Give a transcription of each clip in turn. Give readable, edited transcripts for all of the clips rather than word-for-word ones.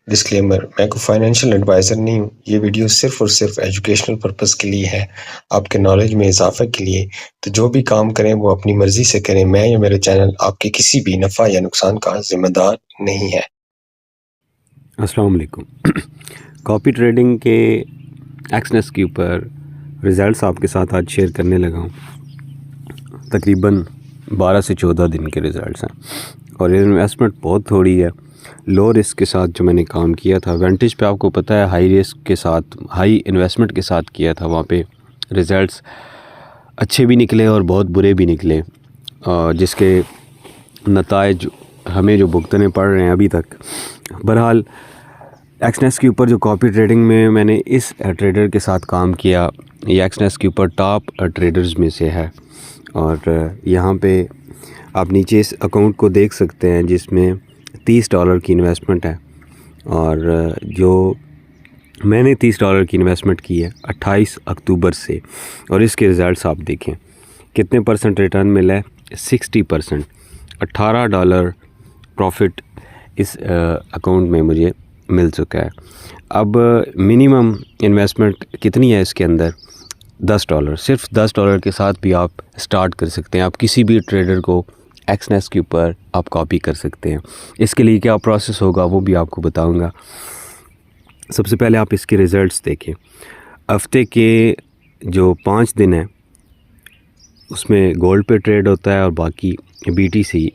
Disclaimer, मैं कोई financial adviser नहीं हूँ। ये वीडियो सिर्फ़ और सिर्फ़ एजुकेशनल पर्पज़ के लिए है, आपके नॉलेज में इज़ाफ़ा के लिए। तो जो भी काम करें वो अपनी मर्ज़ी से करें। मैं या मेरा चैनल आपके किसी भी नफ़ा या नुकसान का ज़िम्मेदार नहीं है। अस्सलाम वालेकुम। कॉपी ट्रेडिंग के एक्सनेस के ऊपर रिज़ल्ट्स आपके साथ आज शेयर करने लगा हूँ। तकरीबन 12 से 14 दिन के रिज़ल्ट्स हैं और इन्वेस्टमेंट बहुत थोड़ी है। लो रिस्क के साथ जो मैंने काम किया था, वेंटेज पे आपको पता है हाई रिस्क के साथ, हाई इन्वेस्टमेंट के साथ किया था। वहाँ पे रिज़ल्ट्स अच्छे भी निकले और बहुत बुरे भी निकले, जिसके नताइज हमें जो भुगतने पड़ रहे हैं अभी तक। बहरहाल एक्सनेस के ऊपर जो कॉपी ट्रेडिंग में मैंने इस ट्रेडर के साथ काम किया, ये एक्सनेस के ऊपर टॉप ट्रेडर्स में से है। और यहाँ पे आप नीचे इस अकाउंट को देख सकते हैं जिसमें $30 की इन्वेस्टमेंट है। और जो मैंने $30 की इन्वेस्टमेंट की है 28 अक्टूबर से, और इसके रिज़ल्ट्स आप देखें कितने परसेंट रिटर्न मिला है। 60%, $18 प्रॉफिट इस अकाउंट में मुझे मिल चुका है। अब मिनिमम इन्वेस्टमेंट कितनी है इसके अंदर? $10। सिर्फ $10 के साथ भी आप स्टार्ट कर सकते हैं। आप किसी भी ट्रेडर को एक्सनेस के ऊपर आप कॉपी कर सकते हैं। इसके लिए क्या प्रोसेस होगा वो भी आपको बताऊंगा। सबसे पहले आप इसके रिज़ल्ट्स देखें। हफ्ते के जो 5 दिन हैं उसमें गोल्ड पे ट्रेड होता है और बाकी BTC।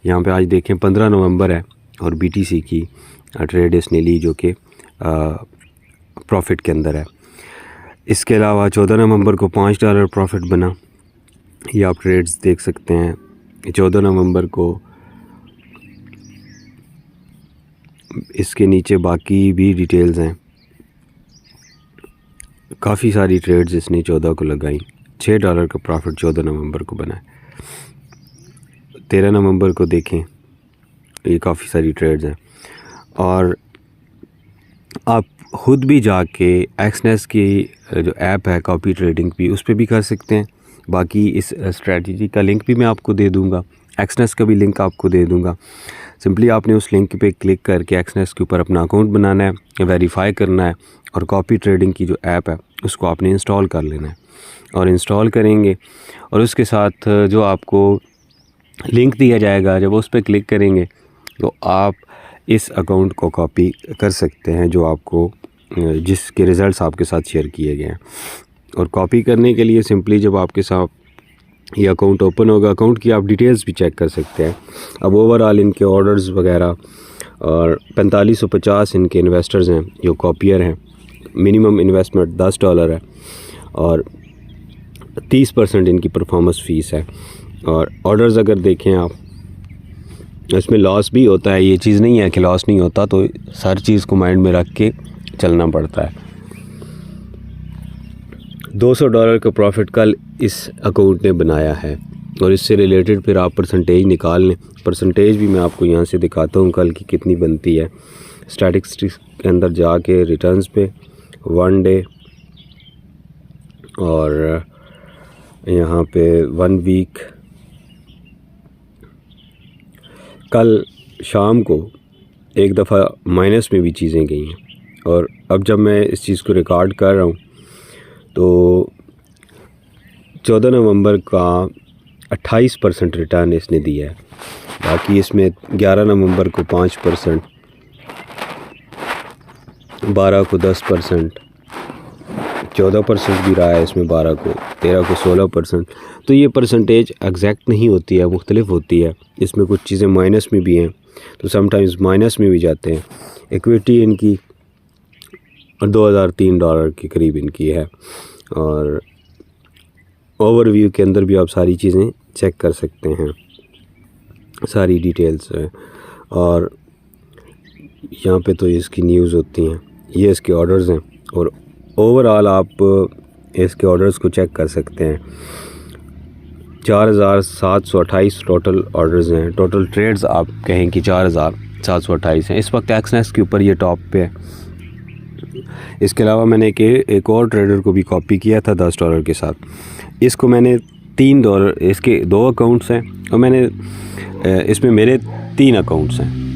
यहाँ पे आज देखें 15 नवंबर है और BTC की ट्रेड इसने ली जो कि प्रॉफिट के अंदर है। इसके अलावा 14 नवंबर को $5 प्रॉफिट बना। ये आप ट्रेड्स देख सकते हैं। 14 नवंबर को इसके नीचे बाकी भी डिटेल्स हैं। काफ़ी सारी ट्रेड्स इसने 14 को लगाई। $6 का प्रॉफिट 14 नवंबर को बना है। 13 नवंबर को देखें, ये काफ़ी सारी ट्रेड्स हैं। और आप ख़ुद भी जाके एक्सनेस की जो ऐप है कॉपी ट्रेडिंग भी, उस पर भी कर सकते हैं। बाकी इस स्ट्रेटजी का लिंक भी मैं आपको दे दूंगा, एक्सनेस का भी लिंक आपको दे दूंगा। सिंपली आपने उस लिंक पे क्लिक करके एक्सनेस के ऊपर अपना अकाउंट बनाना है, वेरीफाई करना है और कॉपी ट्रेडिंग की जो ऐप है उसको आपने इंस्टॉल कर लेना है। और इंस्टॉल करेंगे और उसके साथ जो आपको लिंक दिया जाएगा, जब उस पर क्लिक करेंगे तो आप इस अकाउंट को कॉपी कर सकते हैं जो आपको, जिसके रिज़ल्ट्स आपके साथ शेयर किए गए हैं। और कॉपी करने के लिए सिंपली जब आपके साथ ये अकाउंट ओपन होगा, अकाउंट की आप डिटेल्स भी चेक कर सकते हैं। अब ओवरऑल इनके ऑर्डर्स वगैरह और 4550 इनके इन्वेस्टर्स हैं जो कॉपियर हैं। मिनिमम इन्वेस्टमेंट $10 है और 30% इनकी परफॉर्मेंस फ़ीस है। और ऑर्डर्स अगर देखें आप, इसमें लॉस भी होता है। ये चीज़ नहीं है कि लॉस नहीं होता, तो हर चीज़ को माइंड में रख के चलना पड़ता है। $200 का प्रॉफिट कल इस अकाउंट ने बनाया है और इससे रिलेटेड फिर आप परसेंटेज निकाल लें। परसेंटेज भी मैं आपको यहाँ से दिखाता हूँ कल की कितनी बनती है। स्टैटिस्टिक्स के अंदर जाके रिटर्न्स पे 1 डे और यहाँ पे 1 वीक। कल शाम को एक दफ़ा माइनस में भी चीज़ें गई हैं और अब जब मैं इस चीज़ को रिकॉर्ड कर रहा हूँ तो 14 नवंबर का 28% रिटर्न इसने दिया है। बाकी इसमें 11 नवंबर को 5%, 12 को 10%, 14% भी रहा है इसमें, 12 को, 13 को 16%। तो ये परसेंटेज एग्जैक्ट नहीं होती है, मुख्तलिफ होती है। इसमें कुछ चीज़ें माइनस में भी हैं तो समटाइम्स माइनस में भी जाते हैं। इक्विटी इनकी $2003 के करीब इनकी है और ओवरव्यू के अंदर भी आप सारी चीज़ें चेक कर सकते हैं, सारी डिटेल्स हैं। और यहाँ पे तो इसकी न्यूज़ होती हैं, ये इसके ऑर्डर्स हैं और ओवरऑल आप इसके ऑर्डर्स को चेक कर सकते हैं। 4728 टोटल ऑर्डर्स हैं। टोटल ट्रेड्स आप कहें कि 4728 हैं। इस वक्त एक्सनेस के ऊपर ये टॉप पे है। इसके अलावा मैंने एक और ट्रेडर को भी कॉपी किया था $10 के साथ। इसको मैंने $3, इसके 2 अकाउंट्स हैं और मैंने, इसमें मेरे 3 अकाउंट्स हैं।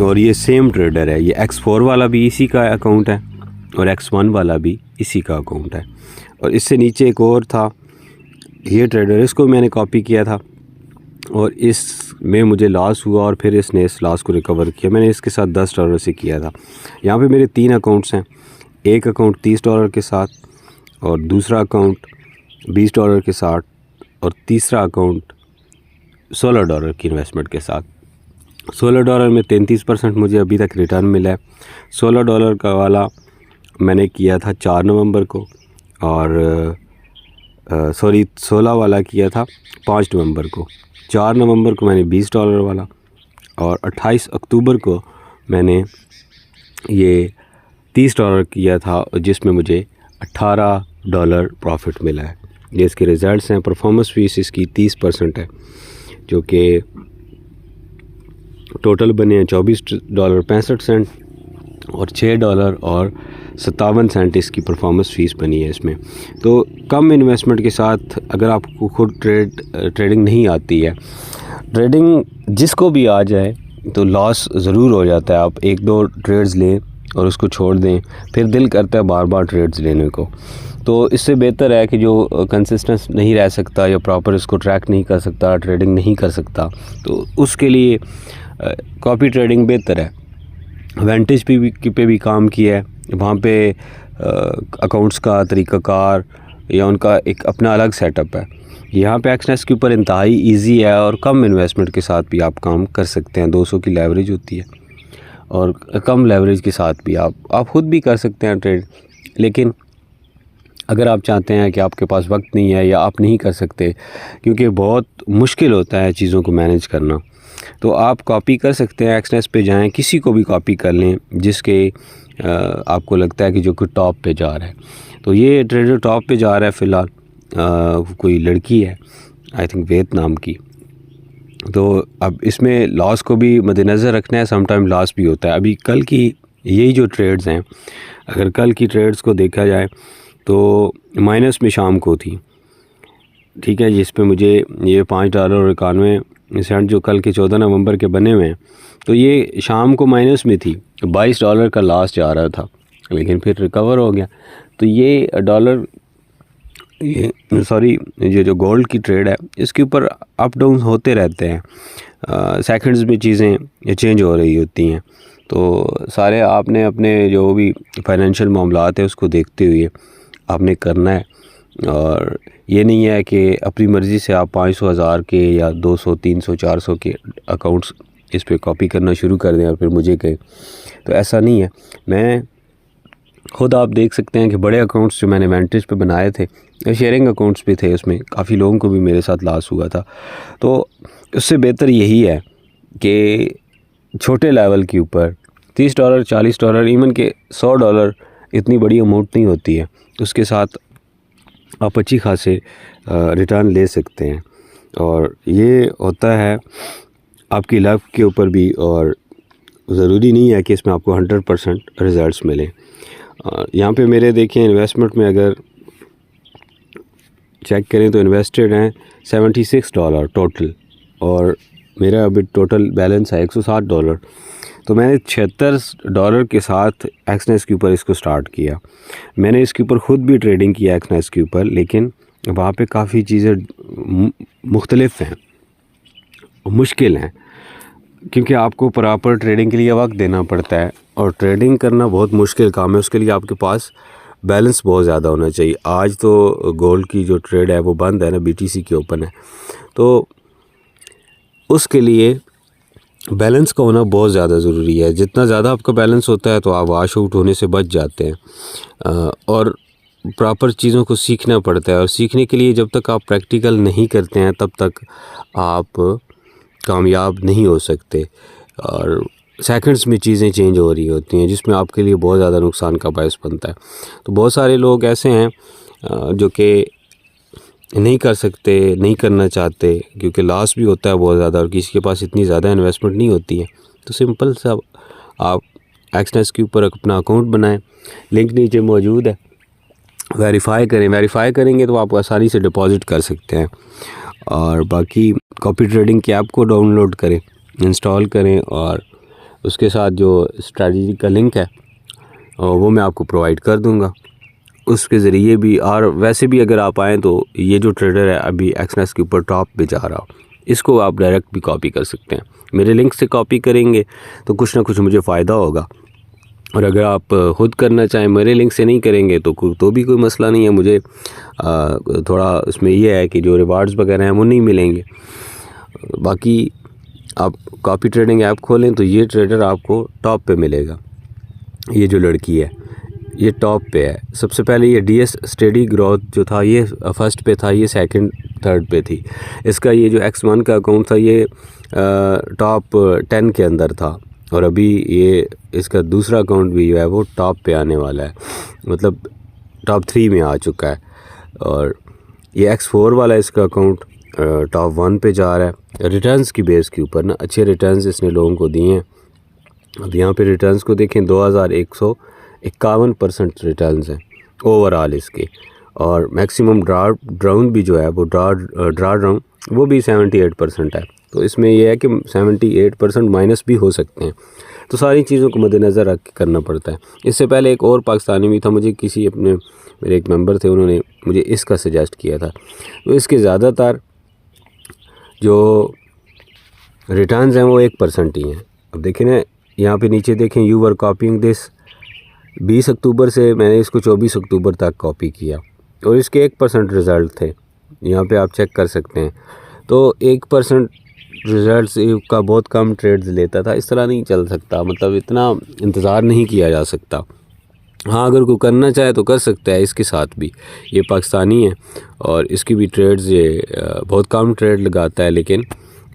और ये सेम ट्रेडर है। ये X4 वाला भी इसी का अकाउंट है और X1 वाला भी इसी का अकाउंट है। और इससे नीचे एक और था, ये ट्रेडर, इसको मैंने कॉपी किया था और इसमें मुझे लॉस हुआ और फिर इसने इस लॉस को रिकवर किया। मैंने इसके साथ $10 से किया था। यहाँ पे मेरे 3 अकाउंट्स हैं, एक अकाउंट $30 के साथ और दूसरा अकाउंट $20 के साथ और तीसरा अकाउंट $16 की इन्वेस्टमेंट के साथ। $16 में 33% मुझे अभी तक रिटर्न मिला है। $16 का वाला मैंने किया था 4 नवंबर को और 16 वाला किया था 5 नवंबर को। 4 नवंबर को मैंने $20 वाला और 28 अक्टूबर को मैंने ये $30 किया था जिसमें मुझे $18 प्रॉफिट मिला है। ये इसके रिज़ल्ट्स हैं। परफॉर्मेंस फीस इसकी 30% है, जो कि टोटल बने हैं $24.65 और $6 और 57 सेंट इसकी परफॉर्मेंस फ़ीस बनी है इसमें। तो कम इन्वेस्टमेंट के साथ अगर आपको खुद ट्रेडिंग नहीं आती है, ट्रेडिंग जिसको भी आ जाए तो लॉस ज़रूर हो जाता है। आप 1-2 ट्रेड्स लें और उसको छोड़ दें, फिर दिल करता है बार बार ट्रेड्स लेने को। तो इससे बेहतर है कि जो कंसिस्टेंस नहीं रह सकता या प्रॉपर इसको ट्रैक नहीं कर सकता, ट्रेडिंग नहीं कर सकता, तो उसके लिए कॉपी ट्रेडिंग बेहतर है। वेंटेज पे भी काम किया है, वहाँ पे अकाउंट्स का तरीक़ाकार या उनका एक अपना अलग सेटअप है। यहाँ पे एक्सनेस के ऊपर इंतहाई इजी है और कम इन्वेस्टमेंट के साथ भी आप काम कर सकते हैं। 200 की लेवरेज होती है और कम लेवरेज के साथ भी आप खुद भी कर सकते हैं ट्रेड। लेकिन अगर आप चाहते हैं कि आपके पास वक्त नहीं है या आप नहीं कर सकते, क्योंकि बहुत मुश्किल होता है चीज़ों को मैनेज करना, तो आप कॉपी कर सकते हैं। एक्सनेस पे जाएं, किसी को भी कॉपी कर लें जिसके आपको लगता है कि जो कि टॉप पे जा रहा है। तो ये ट्रेडर टॉप पे जा रहा है फ़िलहाल, कोई लड़की है आई थिंक वेद नाम की। तो अब इसमें लॉस को भी मद्देनज़र रखना है, समटाइम लॉस भी होता है। अभी कल की यही जो ट्रेड्स हैं, अगर कल की ट्रेड्स को देखा जाए तो माइनस में शाम को थी, ठीक है, जिस पे मुझे ये $5.91 जो कल के 14 नवंबर के बने हुए हैं, तो ये शाम को माइनस में थी। $22 का लास्ट जा रहा था, लेकिन फिर रिकवर हो गया। तो ये जो गोल्ड की ट्रेड है, इसके ऊपर अप डाउन होते रहते हैं। सेकंड्स में चीज़ें चेंज हो रही होती हैं। तो सारे आपने अपने जो भी फाइनेंशियल मामलात है उसको देखते हुए आपने करना है। और ये नहीं है कि अपनी मर्ज़ी से आप 500, 1000 के या 200, 300, 400 के अकाउंट्स इस पे कॉपी करना शुरू कर दें और फिर मुझे कहें, तो ऐसा नहीं है। मैं खुद आप देख सकते हैं कि बड़े अकाउंट्स जो मैंने वेंटेज पे बनाए थे, शेयरिंग अकाउंट्स भी थे, उसमें काफ़ी लोगों को भी मेरे साथ लॉस हुआ था। तो उससे बेहतर यही है कि छोटे लेवल के ऊपर $30, $40, इवन के $100 इतनी बड़ी अमाउंट नहीं होती है, उसके साथ आप अच्छी खासे रिटर्न ले सकते हैं। और ये होता है आपकी लक के ऊपर भी, और ज़रूरी नहीं है कि इसमें आपको 100% रिज़ल्ट्स मिलें। यहाँ पे मेरे देखें इन्वेस्टमेंट में अगर चेक करें तो इन्वेस्टेड हैं $76 टोटल, और मेरा अभी टोटल बैलेंस है $160। तो मैंने $76 के साथ एक्सनेस के ऊपर इसको स्टार्ट किया। मैंने इसके ऊपर ख़ुद भी ट्रेडिंग किया एक्सनेस के ऊपर, लेकिन वहाँ पे काफ़ी चीज़ें मुख्तलिफ हैं, मुश्किल हैं, क्योंकि आपको प्रॉपर ट्रेडिंग के लिए वक्त देना पड़ता है और ट्रेडिंग करना बहुत मुश्किल काम है। उसके लिए आपके पास बैलेंस बहुत ज़्यादा होना चाहिए। आज तो गोल्ड की जो ट्रेड है वो बंद है ना, BTC की ओपन है, तो उसके लिए बैलेंस का होना बहुत ज़्यादा ज़रूरी है। जितना ज़्यादा आपका बैलेंस होता है तो आप वॉश आउट होने से बच जाते हैं। और प्रॉपर चीज़ों को सीखना पड़ता है, और सीखने के लिए जब तक आप प्रैक्टिकल नहीं करते हैं तब तक आप कामयाब नहीं हो सकते। और सेकंड्स में चीज़ें चेंज हो रही होती हैं, जिसमें आपके लिए बहुत ज़्यादा नुकसान का बायस बनता है। तो बहुत सारे लोग ऐसे हैं जो कि नहीं कर सकते, नहीं करना चाहते, क्योंकि लॉस भी होता है बहुत ज़्यादा और किसी के पास इतनी ज़्यादा इन्वेस्टमेंट नहीं होती है। तो सिंपल सा आप एक्सनेस के ऊपर अपना अकाउंट बनाएं, लिंक नीचे मौजूद है, वेरीफाई करें। वेरीफाई करेंगे तो आप आसानी से डिपॉज़िट कर सकते हैं। और बाकी कॉपी ट्रेडिंग की ऐप को डाउनलोड करें, इंस्टॉल करें और उसके साथ जो स्ट्रैटेजी का लिंक है वो मैं आपको प्रोवाइड कर दूंगा। उसके ज़रिए भी, और वैसे भी अगर आप आएँ तो ये जो ट्रेडर है अभी एक्सनेस के ऊपर टॉप पे जा रहा हो, इसको आप डायरेक्ट भी कॉपी कर सकते हैं। मेरे लिंक से कॉपी करेंगे तो कुछ ना कुछ मुझे फ़ायदा होगा, और अगर आप ख़ुद करना चाहें मेरे लिंक से नहीं करेंगे तो भी कोई मसला नहीं है। मुझे थोड़ा उसमें ये है कि जो रिवार्ड्स वगैरह हैं वो नहीं मिलेंगे। बाकी आप कॉपी ट्रेडिंग ऐप खोलें तो ये ट्रेडर आपको टॉप पे मिलेगा। ये जो लड़की है ये टॉप पे है। सबसे पहले ये DS स्टडी ग्रोथ जो था ये फर्स्ट पे था, ये सेकंड थर्ड पे थी। इसका ये जो X1 का अकाउंट था ये टॉप 10 के अंदर था, और अभी ये इसका दूसरा अकाउंट भी जो है वो टॉप पे आने वाला है, मतलब टॉप 3 में आ चुका है। और ये X4 वाला इसका अकाउंट टॉप 1 पे जा रहा है। रिटर्न्स की बेस के ऊपर ना अच्छे रिटर्न्स इसने लोगों को दिए हैं। अब यहाँ पे रिटर्न्स को देखें 2151% रिटर्न्स हैं ओवरऑल इसके, और मैक्सिमम ड्राउन भी जो है वो ड्रा डाउन वो भी 78% है। तो इसमें यह है कि 78% माइनस भी हो सकते हैं। तो सारी चीज़ों को मद्देनज़र रख के करना पड़ता है। इससे पहले एक और पाकिस्तानी भी था, मुझे किसी मेरे एक मेंबर थे, उन्होंने मुझे इसका सजेस्ट किया था। तो इसके ज़्यादातर जो रिटर्न्स हैं वो 1% ही हैं। अब देखें ना, यहाँ पे नीचे देखें, यू वर कॉपिंग दिस 20 अक्टूबर से मैंने इसको 24 अक्टूबर तक कॉपी किया, और इसके 1% रिज़ल्ट थे। यहाँ पे आप चेक कर सकते हैं। तो 1% रिज़ल्ट का बहुत कम ट्रेड्स लेता था। इस तरह नहीं चल सकता, मतलब इतना इंतज़ार नहीं किया जा सकता। हाँ, अगर कोई करना चाहे तो कर सकता है इसके साथ भी। ये पाकिस्तानी है और इसकी भी ट्रेड्स ये बहुत कम ट्रेड लगाता है, लेकिन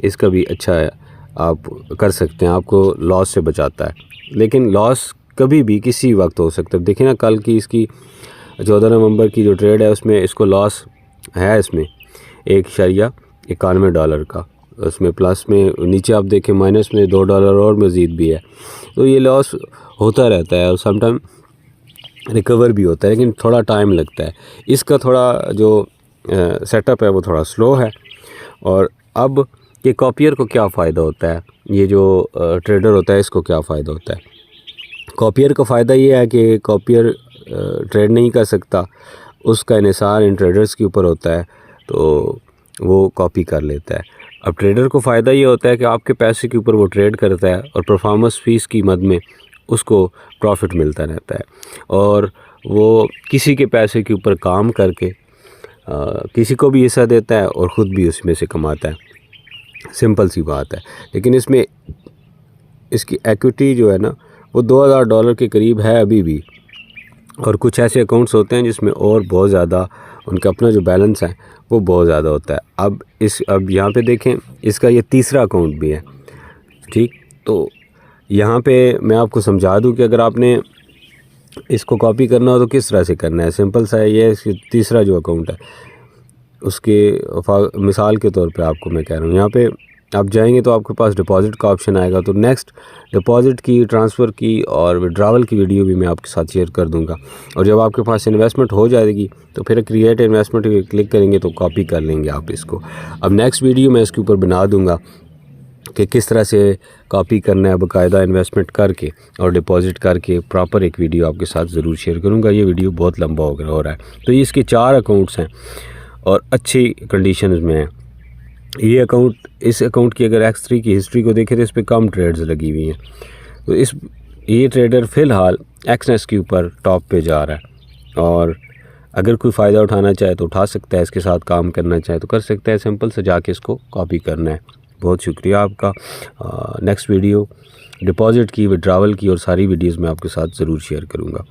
इसका भी अच्छा है, आप कर सकते हैं, आपको लॉस से बचाता है। लेकिन लॉस कभी भी किसी वक्त हो सकता है। देखिए ना, कल की इसकी 14 नवंबर की जो ट्रेड है उसमें इसको लॉस है, इसमें $1.91 का, उसमें प्लस में नीचे आप देखें माइनस में $2 और मज़ीद भी है। तो ये लॉस होता रहता है और समटाइम रिकवर भी होता है, लेकिन थोड़ा टाइम लगता है। इसका थोड़ा जो सेटअप है वो थोड़ा स्लो है। और अब ये कॉपियर को क्या फ़ायदा होता है, ये जो ट्रेडर होता है इसको क्या फ़ायदा होता है? कॉपियर का फ़ायदा ये है कि कॉपियर ट्रेड नहीं कर सकता, उसका इन्हिसार इन ट्रेडर्स के ऊपर होता है, तो वो कॉपी कर लेता है। अब ट्रेडर को फ़ायदा ये होता है कि आपके पैसे के ऊपर वो ट्रेड करता है और परफॉर्मेंस फ़ीस की मद में उसको प्रॉफिट मिलता रहता है, और वो किसी के पैसे के ऊपर काम करके किसी को भी हिस्सा देता है और ख़ुद भी उसमें से कमाता है। सिंपल सी बात है। लेकिन इसमें इसकी इक्विटी जो है ना वो $2000 के करीब है अभी भी, और कुछ ऐसे अकाउंट्स होते हैं जिसमें और बहुत ज़्यादा उनका अपना जो बैलेंस है वो बहुत ज़्यादा होता है। अब यहाँ पे देखें, इसका ये तीसरा अकाउंट भी है, ठीक। तो यहाँ पे मैं आपको समझा दूँ कि अगर आपने इसको कॉपी करना हो तो किस तरह से करना है। सिंपल सा है, ये इसकी तीसरा जो अकाउंट है उसके मिसाल के तौर पे आपको मैं कह रहा हूँ, यहाँ पे आप जाएंगे तो आपके पास डिपॉजिट का ऑप्शन आएगा। तो नेक्स्ट डिपॉजिट की, ट्रांसफ़र की और विड्रावल की वीडियो भी मैं आपके साथ शेयर कर दूंगा। और जब आपके पास इन्वेस्टमेंट हो जाएगी तो फिर क्रिएट इन्वेस्टमेंट पे क्लिक करेंगे तो कॉपी कर लेंगे आप इसको। अब नेक्स्ट वीडियो मैं इसके ऊपर बना दूँगा कि किस तरह से कॉपी करना है, बाकायदा इन्वेस्टमेंट करके और डिपॉजिट करके प्रॉपर एक वीडियो आपके साथ ज़रूर शेयर करूँगा। ये वीडियो बहुत लंबा हो रहा है। तो ये इसके 4 अकाउंट्स हैं और अच्छी कंडीशंस में है। ये अकाउंट, इस अकाउंट की अगर X3 की हिस्ट्री को देखें तो इस पर कम ट्रेड्स लगी हुई हैं। तो ये ट्रेडर फ़िलहाल एक्सनेस के ऊपर टॉप पे जा रहा है, और अगर कोई फ़ायदा उठाना चाहे तो उठा सकता है, इसके साथ काम करना चाहे तो कर सकता है। सिंपल से जाके इसको कॉपी करना है। बहुत शुक्रिया आपका। नेक्स्ट वीडियो डिपॉजिट की, विड्रावल की और सारी वीडियोज़ मैं आपके साथ ज़रूर शेयर करूँगा।